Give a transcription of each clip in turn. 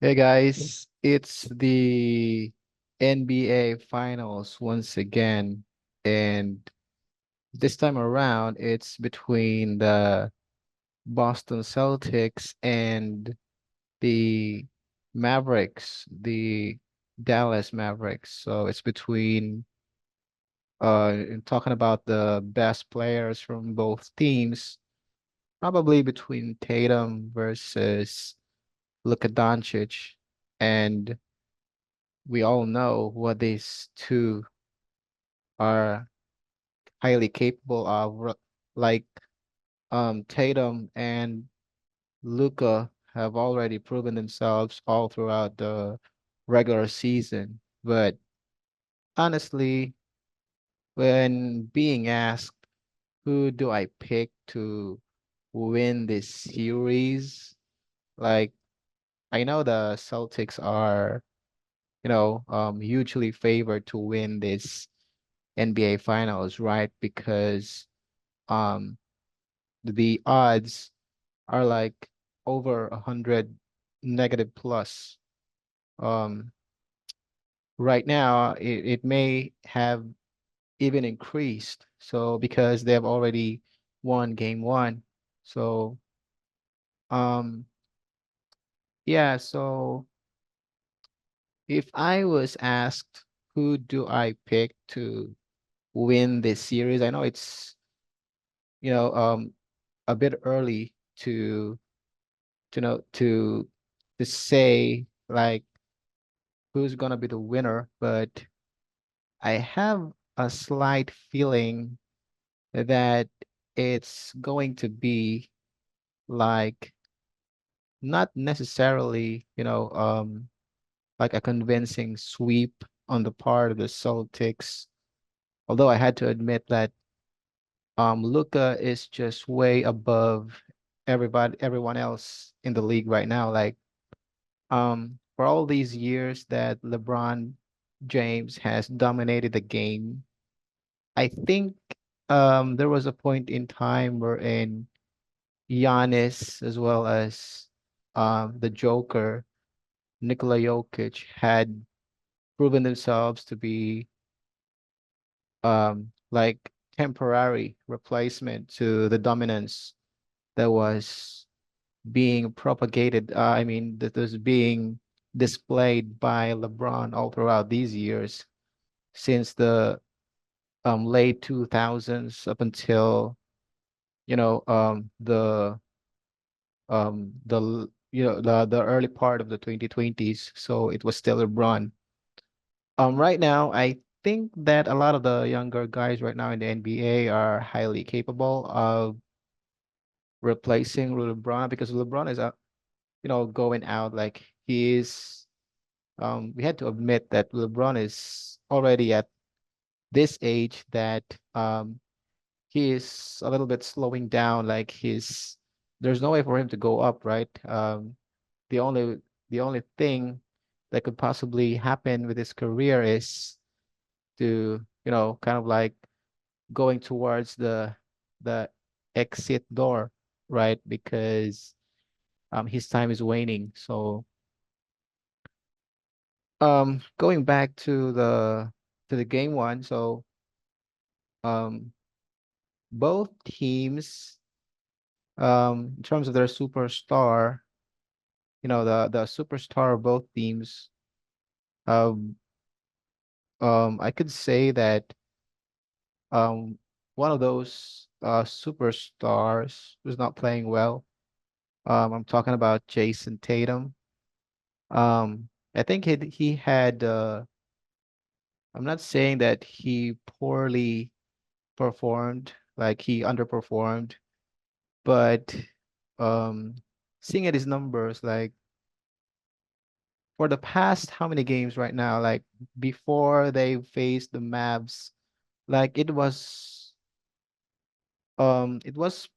Hey guys, it's the NBA Finals once again, and this time around it's between the Boston Celtics and the Mavericks, the Dallas Mavericks. So it's between talking about the best players from both teams, probably between Tatum versus Luka Doncic, and we all know what these two are highly capable of. Like Tatum and Luka have already proven themselves all throughout the regular season. But honestly, when being asked who do I pick to win this series, like I know the Celtics are, hugely favored to win this NBA Finals, right? Because um the odds are like over 100 negative plus. Um, right now, it may have even increased. So because they have already won game one. So um, yeah, so if I was asked who do I pick to win this series, I know it's, you know, um, a bit early to know to say like who's gonna be the winner, but I have a slight feeling that it's going to be like not necessarily, like a convincing sweep on the part of the Celtics. Although I had to admit that Luka is just way above everyone else in the league right now. Like for all these years that LeBron James has dominated the game, I think there was a point in time wherein Giannis as well as the Joker, Nikola Jokic, had proven themselves to be like temporary replacement to the dominance that was being propagated. I mean, that was being displayed by LeBron all throughout these years since the late 2000s up until the early part of the 2020s. So it was still LeBron. Right now I think that a lot of the younger guys right now in the NBA are highly capable of replacing LeBron because LeBron is going out. Like he is we had to admit that LeBron is already at this age that he is a little bit slowing down. Like there's no way for him to go up, right? The only the only thing that could possibly happen with his career is to, kind of like going towards the exit door, right? Because his time is waning. So going back to the game one, so um both teams in terms of their superstar, the superstar of both teams, um I could say that um one of those superstars was not playing well. I'm talking about Jason Tatum. I think he had I'm not saying that he poorly performed, like he underperformed, but um seeing at his numbers, like for the past how many games right now, like before they faced the Mavs, like it was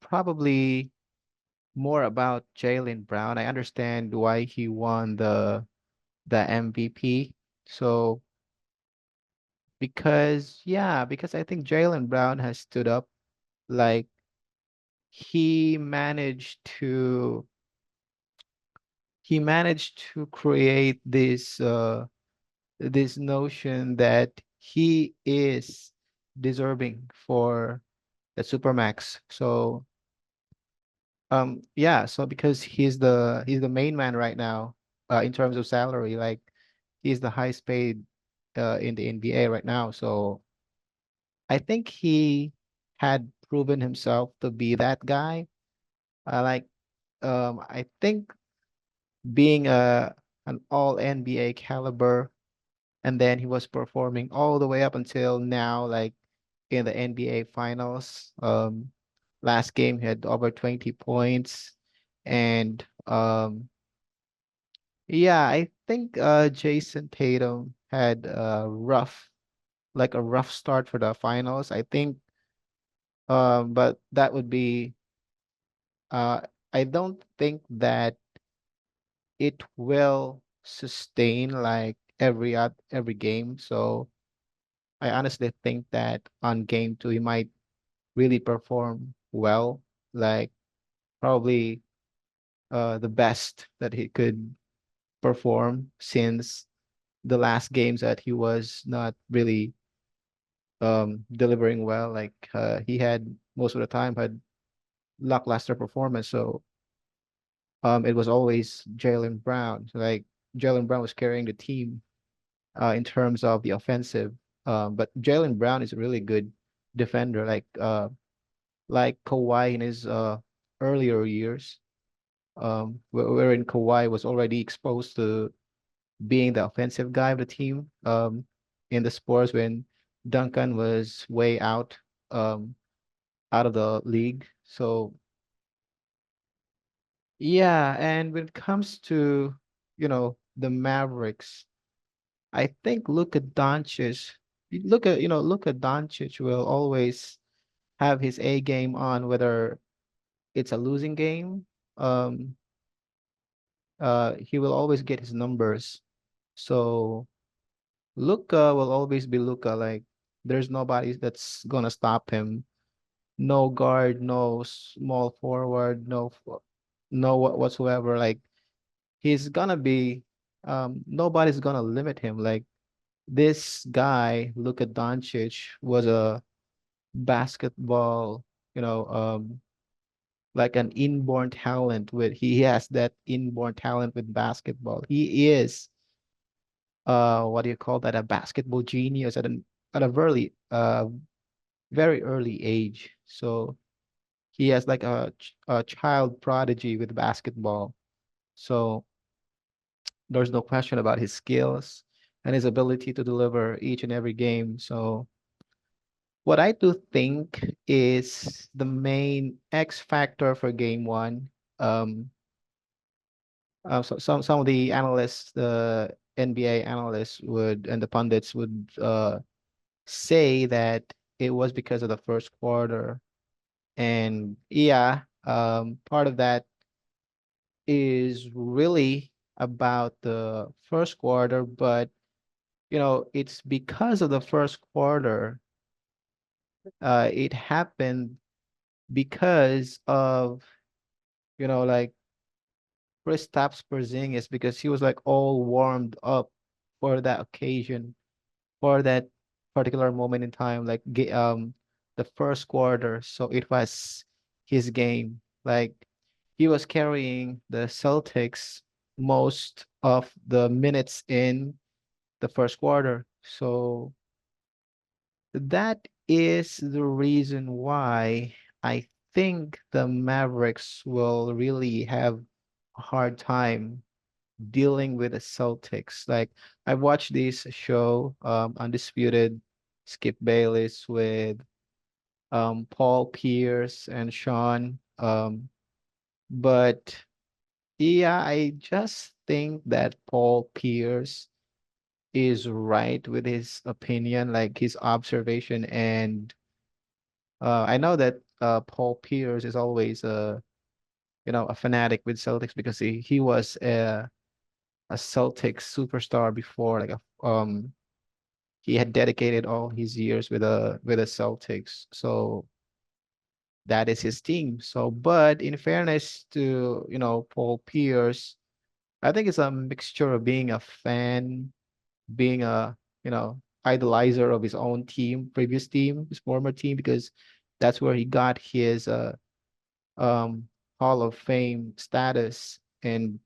probably more about Jaylen Brown. I understand why he won the MVP. So because I think Jaylen Brown has stood up. Like he managed to he managed to create this notion that he is deserving for the Supermax. So yeah, so because he's the main man right now, in terms of salary, like he's the highest paid in the NBA right now. So I think he had proven himself to be that guy. Like I think being an all NBA caliber, and then he was performing all the way up until now, like in the NBA finals. Last game he had over 20 points. And yeah, I think Jason Tatum had a rough start for the finals. I think but that would be uh I don't think that it will sustain like every game. So I honestly think that on game two he might really perform well, like probably the best that he could perform since the last games that he was not really delivering well. Like he had most of the time had lackluster performance. So it was always Jaylen Brown. So, like Jaylen Brown was carrying the team in terms of the offensive. But Jaylen Brown is a really good defender, like Kawhi in his earlier years, wherein Kawhi was already exposed to being the offensive guy of the team in the Spurs when Duncan was way um, out of the league. So yeah, and when it comes to, the Mavericks, I think Luka Doncic will always have his A game on, whether it's a losing game. Um, he will always get his numbers. So Luka will always be Luka. Like there's nobody that's gonna stop him. No guard, no small forward, no whatsoever. Like he's gonna be, nobody's gonna limit him. Like this guy, Luka Doncic, was a basketball, you know, like an inborn talent with he has that inborn talent with basketball. He is what do you call that? A basketball genius at a very early age. So he has like a child prodigy with basketball. So there's no question about his skills and his ability to deliver each and every game. So what I do think is the main X factor for game one. Um, so some of the analysts, the NBA analysts would and the pundits would say that it was because of the first quarter. And yeah, part of that is really about the first quarter, but it's because of the first quarter. It happened because of, like Kristaps Porzingis, because he was like all warmed up for that occasion, for that particular moment in time, like the first quarter. So it was his game. Like he was carrying the Celtics most of the minutes in the first quarter. So that is the reason why I think the Mavericks will really have a hard time dealing with the Celtics. Like I watched this show, Undisputed, Skip Bayless with Paul Pierce and Sean. But yeah, I just think that Paul Pierce is right with his opinion, like his observation. And I know that Paul Pierce is always a fanatic with Celtics because he was a Celtics superstar before, he had dedicated all his years with the Celtics. So that is his team. So, but in fairness to, Paul Pierce, I think it's a mixture of being a fan, being a, idolizer of his own team, previous team, his former team, because that's where he got his um Hall of Fame status, and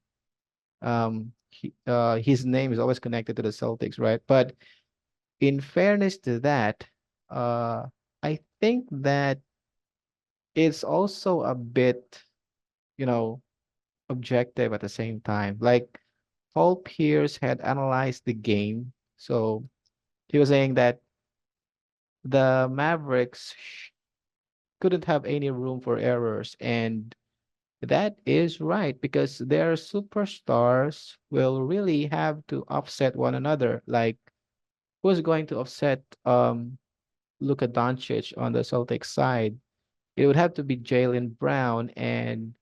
his name is always connected to the Celtics, right? But in fairness to that, uh I think that it's also a bit, you know, objective at the same time. Like Paul Pierce had analyzed the game, so he was saying that the Mavericks couldn't have any room for errors, and that is right because their superstars will really have to offset one another. Like who's going to offset Luka Doncic on the Celtics side? It would have to be Jaylen Brown and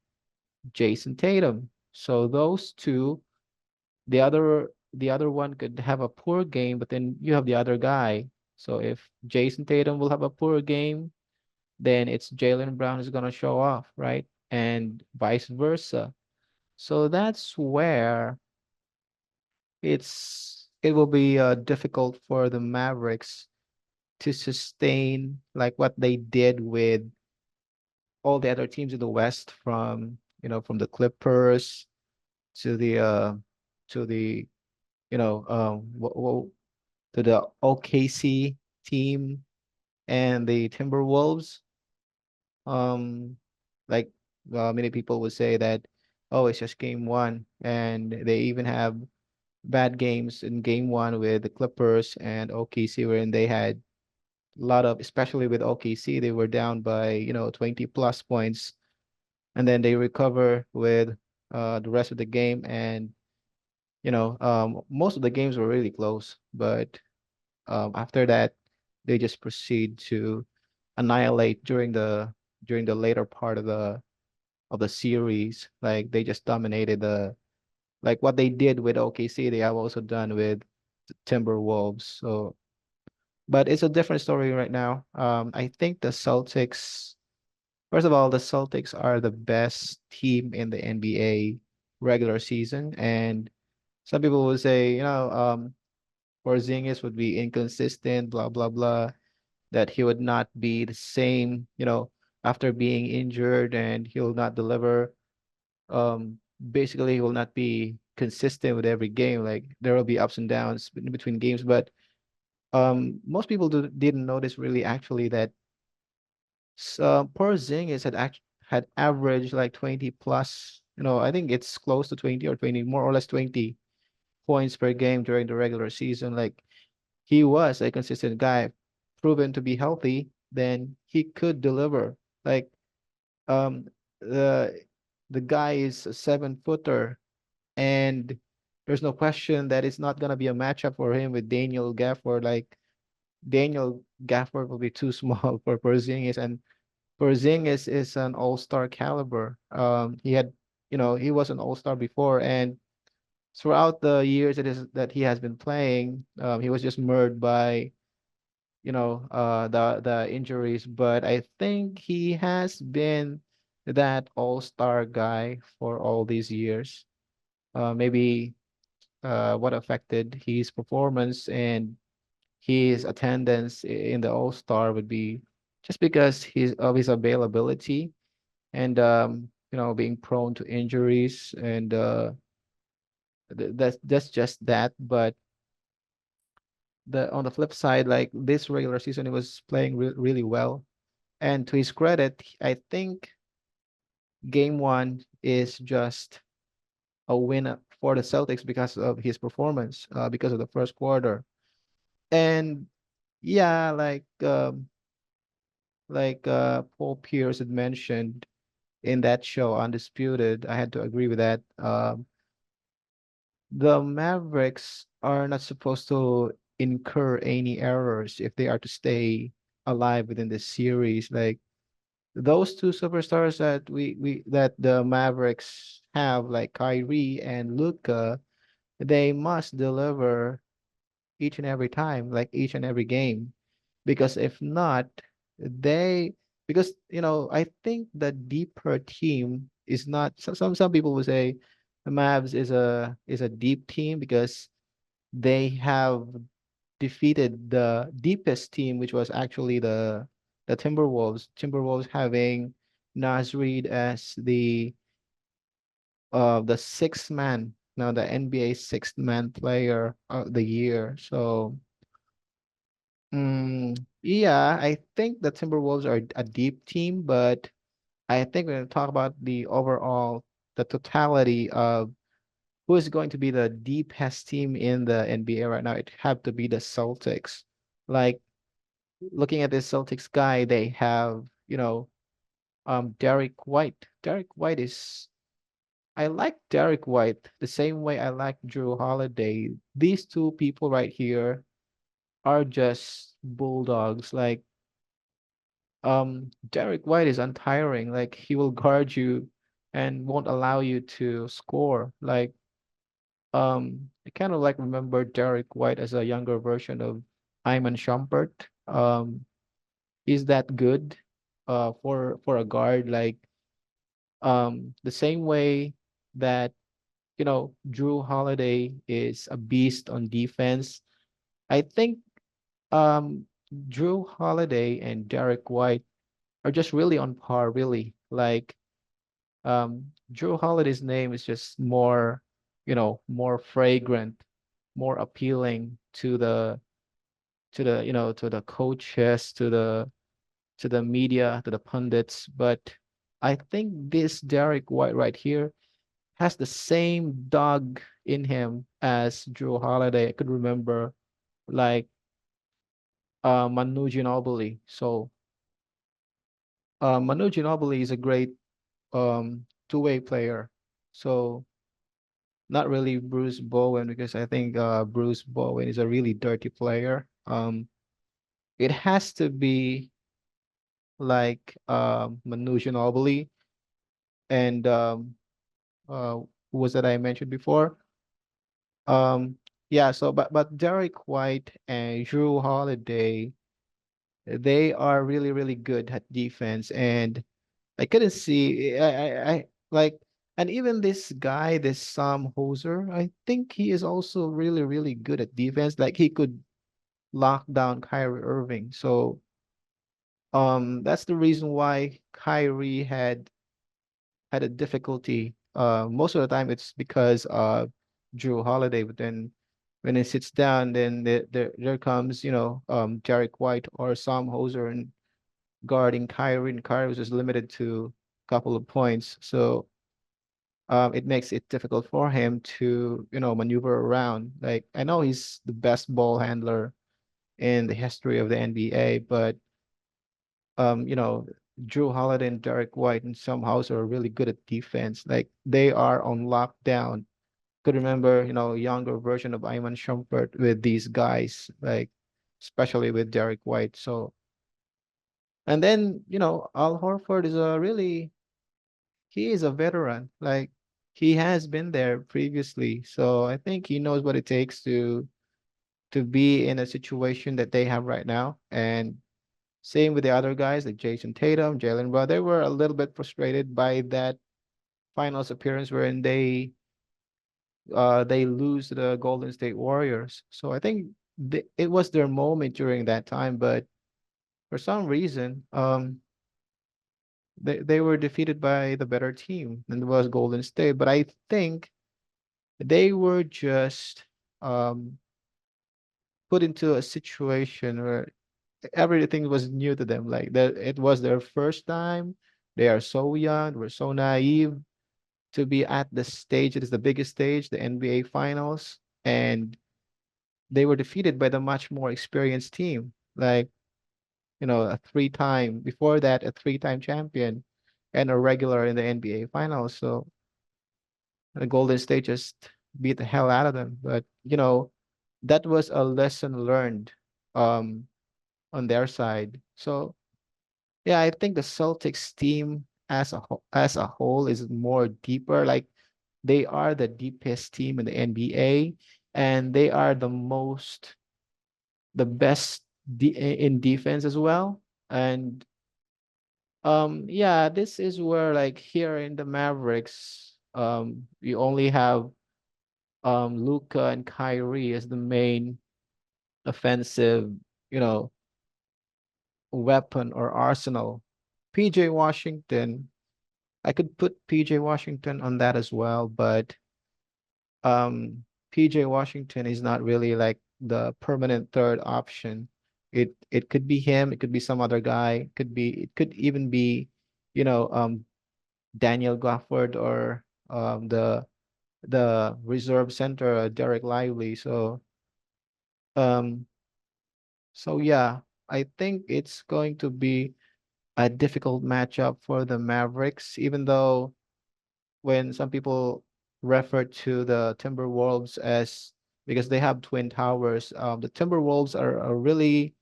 Jason Tatum. So those two, the other one could have a poor game, but then you have the other guy. So if Jason Tatum will have a poor game, then it's Jaylen Brown who's gonna show off, right? And vice versa. So that's where it will be difficult for the Mavericks to sustain like what they did with all the other teams in the West, from from the Clippers to the you know to the OKC team and the Timberwolves. Um, like many people would say that, oh, it's just game one, and they even have bad games in game one with the Clippers and OKC, wherein they had a lot of, especially with OKC, they were down by 20 plus points, and then they recover with the rest of the game, and most of the games were really close, but after that, they just proceed to annihilate during the later part of the series. Like they just dominated like what they did with OKC, they have also done with Timberwolves. So, but it's a different story right now. I think the Celtics, first of all, the Celtics are the best team in the NBA regular season, and some people will say, Porzingis would be inconsistent, blah blah blah, that he would not be the same, after being injured, and he'll not deliver. Basically, he will not be consistent with every game. Like there will be ups and downs between games, but most people didn't notice really actually that Porzingis had averaged like 20 plus. I think it's close to 20 or 20, more or less 20 points per game during the regular season. Like he was a consistent guy, proven to be healthy, then he could deliver. Like um the the guy is a 7 footer, and there's no question that it's not gonna be a matchup for him with Daniel Gafford. Like Daniel Gafford will be too small for Porzingis, and Porzingis is an all-star caliber. He was an all-star before, and throughout the years that he has been playing, he was just marred by the injuries. But I think he has been that all-star guy for all these years. Maybe what affected his performance and his attendance in the all-star would be just because of his availability, and being prone to injuries, and that's just that. But the on the flip side, like this regular season, he was playing really well. And to his credit, I think game one is just a win for the Celtics because of his performance, because of the first quarter. And yeah, Paul Pierce had mentioned in that show, Undisputed, I had to agree with that. The Mavericks are not supposed to incur any errors if they are to stay alive within the series. Like those two superstars that the Mavericks have, like Kyrie and Luka, they must deliver each and every time, like each and every game. Because if not, they because I think the deeper team is not, some people will say The Mavs is a deep team because they have defeated the deepest team, which was actually the Timberwolves. Timberwolves having Naz Reid as the sixth man, now the NBA sixth man player of the year. So yeah, I think the Timberwolves are a deep team, but I think we're going to talk about the overall, the totality of who is going to be the deepest team in the NBA right now. It have to be the Celtics. Like looking at this Celtics guy, they have, Derek White. Derek White is I like Derek White the same way I like Drew Holiday. These two people right here are just bulldogs. Like Derek White is untiring. Like he will guard you and won't allow you to score. Like I kind of like remember Derek White as a younger version of Iman Shumpert. He's that good for a guard. Like the same way that Drew Holiday is a beast on defense. I think Drew Holiday and Derek White are just really on par, really. Like Drew Holiday's name is just more, more fragrant, more appealing to the coaches, to the media, to the pundits. But I think this Derek White right here has the same dog in him as Drew Holiday. I could remember like Manu Ginobili. So Manu Ginobili is a great two-way player. So not really Bruce Bowen because I think Bruce Bowen is a really dirty player. It has to be like Manu Ginobili and who was that I mentioned before? Um, yeah, so but Derek White and Drew Holiday, they are really, really good at defense. And I couldn't see I like and even this guy, this Sam Hoser, I think he is also really, really good at defense. Like he could lock down Kyrie Irving. So that's the reason why Kyrie had a difficulty. Most of the time it's because of Drew Holiday, but then when it sits down, then there comes, Derek White or Sam Hoser and guarding Kyrie, and Kyrie was just limited to a couple of points. So it makes it difficult for him to, maneuver around. Like I know he's the best ball handler in the history of the NBA, but you know, Drew Holiday and Derek White and some house are really good at defense. Like they are on lockdown. Could remember, younger version of Iman Shumpert with these guys, like especially with Derek White. So and then, Al Horford is a really he is a veteran. Like he has been there previously. So I think he knows what it takes to be in a situation that they have right now. And same with the other guys like Jason Tatum, Jalen Brown. They were a little bit frustrated by that finals appearance wherein they lose to the Golden State Warriors. So I think it was their moment during that time, but for some reason, they were defeated by the better team, and it was Golden State. But I think they were just um, put into a situation where everything was new to them. Like that, it was their first time. They are so young, we're so naive to be at the stage. It is the biggest stage, the NBA Finals, and they were defeated by the much more experienced team. Like a three-time before that, a three-time champion and a regular in the NBA Finals. So the Golden State just beat the hell out of them. But that was a lesson learned um on their side. So yeah, I think the Celtics team as a whole is more deeper. Like they are the deepest team in the NBA, and they are the best in defense as well. And yeah, this is where like here in the Mavericks, You only have Luka and Kyrie as the main offensive, you know, weapon or arsenal. PJ Washington, I could put PJ Washington on that as well, but PJ Washington is not really like the permanent third option. It could be him, it could be some other guy, it could even be, you know, Daniel Gafford or the reserve center Derek Lively. Um so yeah, I think it's going to be a difficult matchup for the Mavericks, even though when some people refer to the Timberwolves as because they have twin towers, the Timberwolves are a really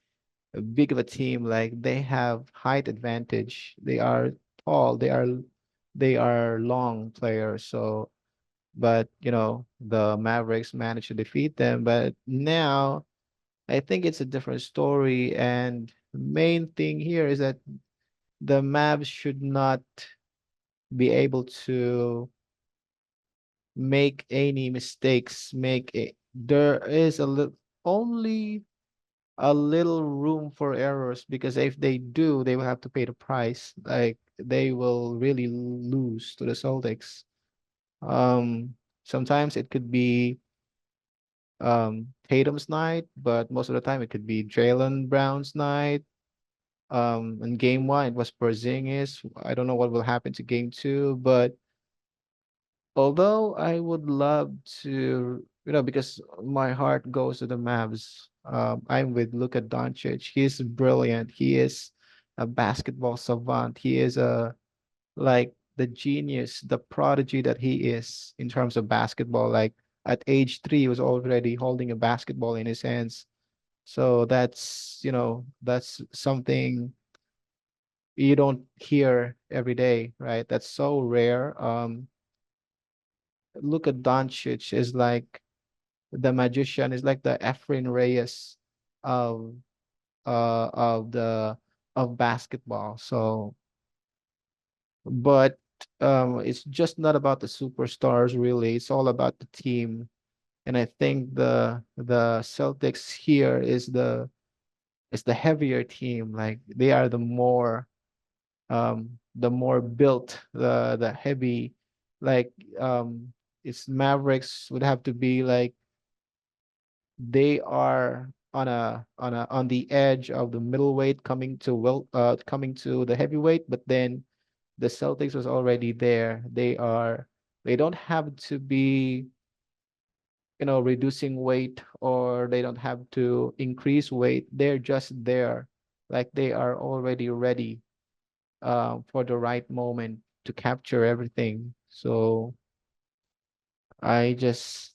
big of a team. Like they have height advantage. They are tall. They are long players. So, but you know, the Mavericks managed to defeat them. But now I think it's a different story. And the main thing here is that the Mavs should not be able to make any mistakes, there is only a little room for errors because if they do, they will have to pay the price. Like they will really lose to the Celtics. Um, Sometimes it could be Tatum's night, but most of the time it could be Jaylen Brown's night. In game one, it was Porzingis. I don't know what will happen to game two, but although I would love to, because my heart goes to the Mavs. I'm with Luka Doncic. He's brilliant. He is a basketball savant. He is like the genius, the prodigy that he is in terms of basketball. Like at age 3, he was already holding a basketball in his hands. So that's something you don't hear every day, right? That's so rare. Luka Doncic is like the magician, is like the Efrain Reyes of of the of basketball. So, but it's just not about the superstars really. It's all about the team. And I think the Celtics here is the heavier team. Like they are the more built, the heavy, like it's Mavericks would have to be like they are on the edge of the middleweight coming to the heavyweight, but then the Celtics was already there. They don't have to be, reducing weight, or they don't have to increase weight. They're just there. Like they are already ready for the right moment to capture everything. So I just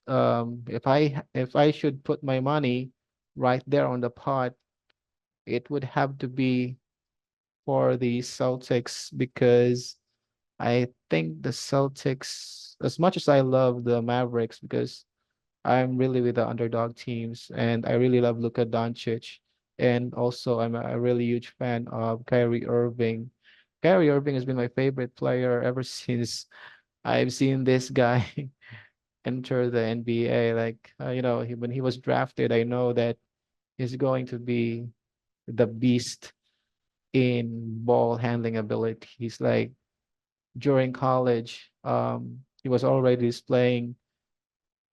if I should put my money right there on the pot, it would have to be for the Celtics because I think the Celtics, as much as I love the Mavericks, because I'm really with the underdog teams and I really love Luka Doncic. And also I'm a really huge fan of Kyrie Irving. Kyrie Irving has been my favorite player ever since I've seen this guy enter the NBA. Like, when he was drafted, I know that he's going to be the beast in ball handling ability. He's like during college, he was already displaying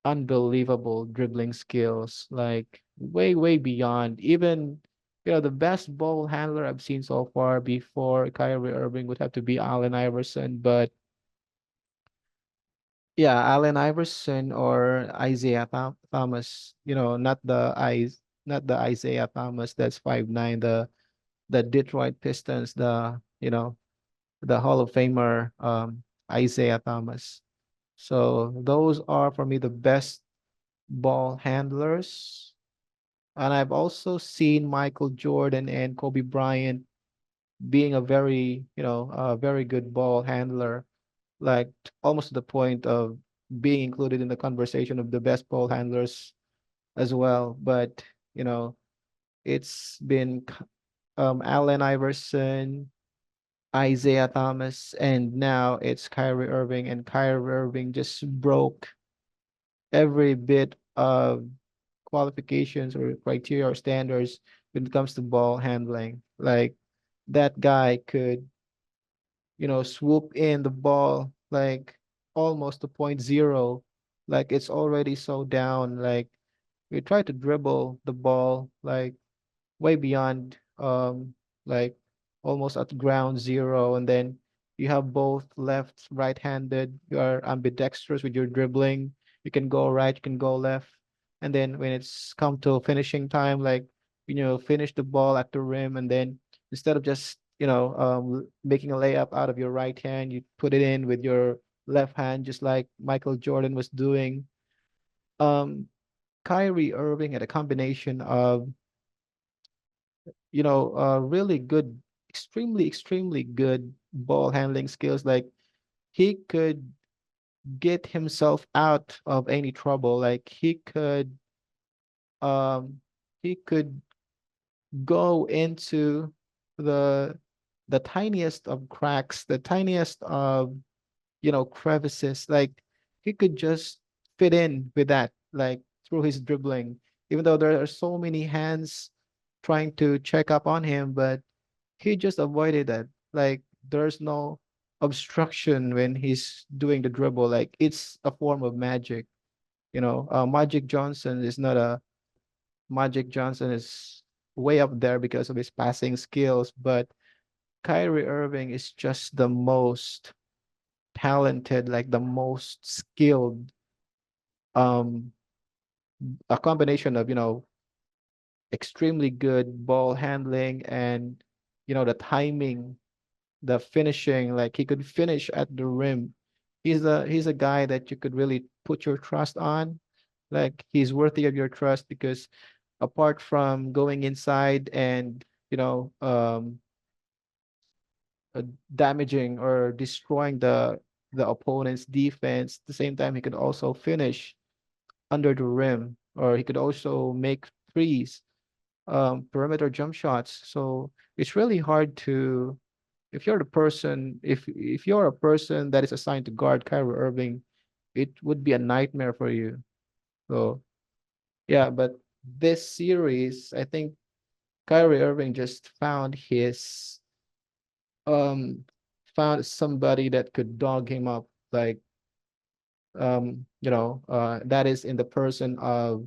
unbelievable dribbling skills, like way, way beyond even, the best ball handler I've seen so far before Kyrie Irving would have to be Allen Iverson. But yeah, Allen Iverson or Isaiah Thomas, not the Isaiah Thomas that's 5'9", the Detroit Pistons, the Hall of Famer Isaiah Thomas. So those are for me the best ball handlers. And I've also seen Michael Jordan and Kobe Bryant being a very good ball handler, like almost to the point of being included in the conversation of the best ball handlers as well. But, you know, it's been Allen Iverson, Isaiah Thomas, and now it's Kyrie Irving, and Kyrie Irving just broke every bit of qualifications or criteria or standards when it comes to ball handling. Like that guy could, swoop in the ball like almost to point zero, like it's already so down. Like we try to dribble the ball like way beyond like almost at ground zero, and then you have both left right-handed, you are ambidextrous with your dribbling, you can go right, you can go left, and then when it's come to finishing time, like finish the ball at the rim, and then instead of just making a layup out of your right hand, you put it in with your left hand, just like Michael Jordan was doing. um Kyrie Irving had a combination of really good, extremely good ball handling skills. Like he could get himself out of any trouble. Like um he could go into the the tiniest of cracks, the tiniest of crevices. Like he could just fit in with that, like through his dribbling, even though there are so many hands trying to check up on him, but he just avoided that. Like there's no obstruction when he's doing the dribble. Like it's a form of magic. Magic Johnson is not a Magic Johnson is way up there because of his passing skills, but Kyrie Irving is just the most talented, like the most skilled, um, a combination of, extremely good ball handling and, the timing, the finishing. Like he could finish at the rim. He's a guy that you could really put your trust on. Like he's worthy of your trust because apart from going inside and you know um damaging or destroying the opponent's defense, at the same time he could also finish under the rim, or he could also make threes, perimeter jump shots. So it's really hard to, if you're a person that is assigned to guard Kyrie Irving, it would be a nightmare for you. So yeah, but this series, I think Kyrie Irving just um found somebody that could dog him up, like that is in the person of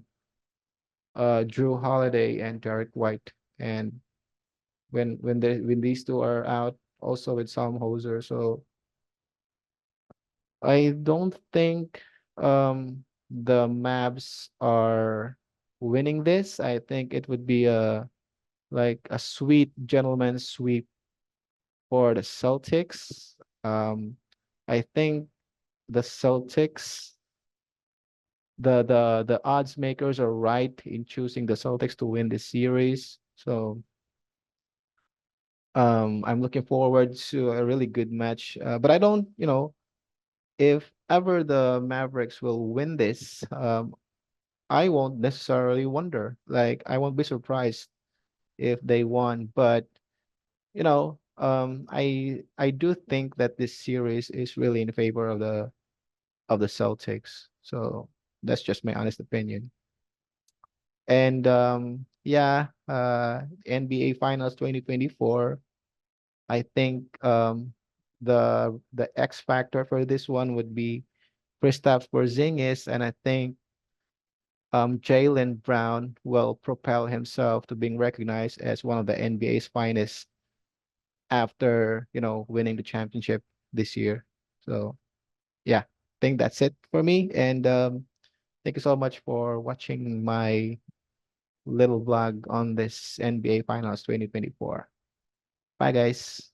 Drew Holiday and Derek White. And when these two are out, also with Sam Hoser. So I don't think the Mavs are winning this. I think it would be a sweet gentleman's sweep for the Celtics. Um, I think the Celtics, the odds makers are right in choosing the Celtics to win this series. So I'm looking forward to a really good match. But I don't, if ever the Mavericks will win this, I won't necessarily wonder. Like I won't be surprised if they won. But I do think that this series is really in favor of the Celtics. So that's just my honest opinion. And yeah, NBA Finals 2024. I think the X factor for this one would be Kristaps Porzingis, and I think Jaylen Brown will propel himself to being recognized as one of the NBA's finest after winning the championship this year. So yeah, I think that's it for me. And thank you so much for watching my little vlog on this NBA Finals 2024. Bye, guys.